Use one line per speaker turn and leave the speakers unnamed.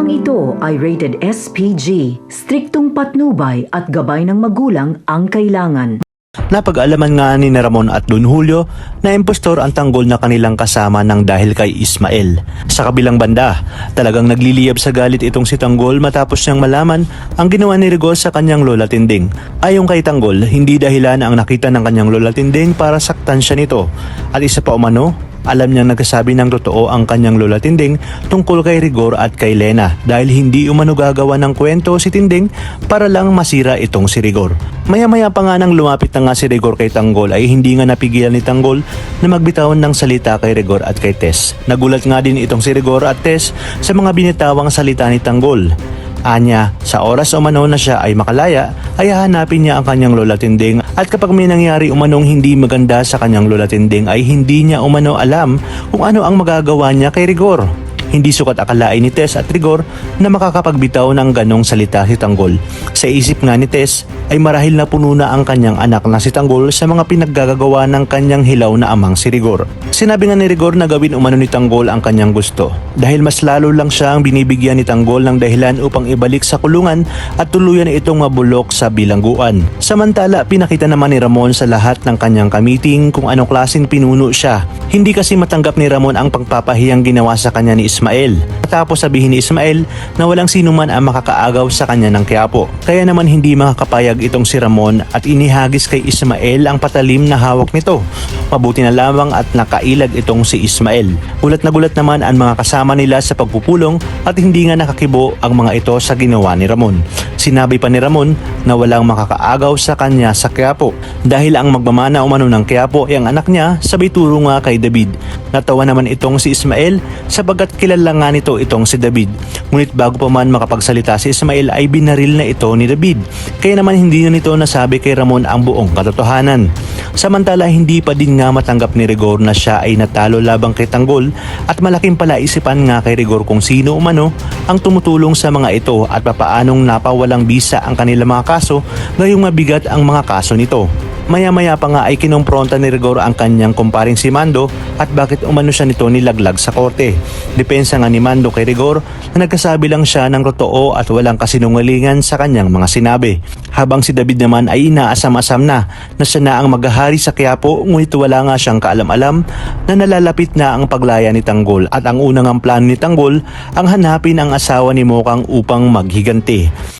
Programang ito ay rated SPG, striktong patnubay at gabay ng magulang ang kailangan.
Napag-alaman nga ni Ramon at Don Julio na impostor ang tanggol na kanilang kasama ng dahil kay Ismael. Sa kabilang banda, talagang nagliliyab sa galit itong si Tanggol matapos niyang malaman ang ginawa ni Rigor sa kanyang lola Tinding. Ayon kay Tanggol, hindi dahilan ang nakita ng kanyang lola Tinding para saktan siya nito. At isa pa umano, alam niyang nagsasabi ng totoo ang kanyang lola Tinding tungkol kay Rigor at kay Lena dahil hindi umano gagawa ng kwento si Tinding para lang masira itong si Rigor. Maya-maya pa nga nang lumapit na nga si Rigor kay Tanggol ay hindi nga napigilan ni Tanggol na magbitawan ng salita kay Rigor at kay Tess. Nagulat nga din itong si Rigor at Tess sa mga binitawang salita ni Tanggol. Anya, sa oras umano na siya ay makalaya, ay hahanapin niya ang kanyang lola Tinding at kapag may nangyari umanong hindi maganda sa kanyang lola Tinding ay hindi niya umano alam kung ano ang magagawa niya kay Rigor. Hindi sukat akalain ni Tess at Rigor na makakapagbitaw ng ganong salita si Tanggol. Sa isip nga ni Tess ay marahil na puno na ang kanyang anak na si Tanggol sa mga pinaggagawa ng kanyang hilaw na amang si Rigor. Sinabi nga ni Rigor na gawin umano ni Tanggol ang kanyang gusto dahil mas lalo lang siyang binibigyan ni Tanggol ng dahilan upang ibalik sa kulungan at tuluyan itong mabulok sa bilangguan. Samantala, pinakita naman ni Ramon sa lahat ng kanyang kamiting kung anong klaseng pinuno siya. Hindi kasi matanggap ni Ramon ang pagpapahiyang ginawa sa kanya ni Ismael. Tapos sabihin ni Ismael na walang sino man ang makakaagaw sa kanya ng Quiapo. Kaya naman hindi makakapayag itong si Ramon at inihagis kay Ismael ang patalim na hawak nito. Mabuti na lamang at nakailag itong si Ismael. Gulat na gulat naman ang mga kasama nila sa pagpupulong at hindi nga nakakibo ang mga ito sa ginawa ni Ramon. Sinabi pa ni Ramon na walang makakaagaw sa kanya sa Quiapo dahil ang magmamana umano ng Quiapo ay ang anak niya, sabay turo nga kay David. Natawa naman itong si Ismael sabagat kilala nga nito itong si David. Ngunit bago pa man makapagsalita si Ismael ay binaril na ito ni David. Kaya naman hindi na nito nasabi kay Ramon ang buong katotohanan. Samantala hindi pa din nga matanggap ni Rigor na siya ay natalo labang kay Tanggol at malaking palaisipan nga kay Rigor kung sino umano ang tumutulong sa mga ito at papaanong napawalang bisa ang kanilang mga kaso ngayong mabigat ang mga kaso nito. Maya-maya pa nga ay kinumpronta ni Rigor ang kanyang kumparing si Mando at bakit umano siya nito nilaglag sa korte. Depensa nga ni Mando kay Rigor na nagkasabi lang siya ng totoo at walang kasinungalingan sa kanyang mga sinabi. Habang si David naman ay inaasam-asam na siya na ang maghahari sa Quiapo ngunit wala nga siyang kaalam-alam na nalalapit na ang paglaya ni Tanggol at ang unang plano ni Tanggol ang hanapin ang asawa ni Mokang upang maghiganti.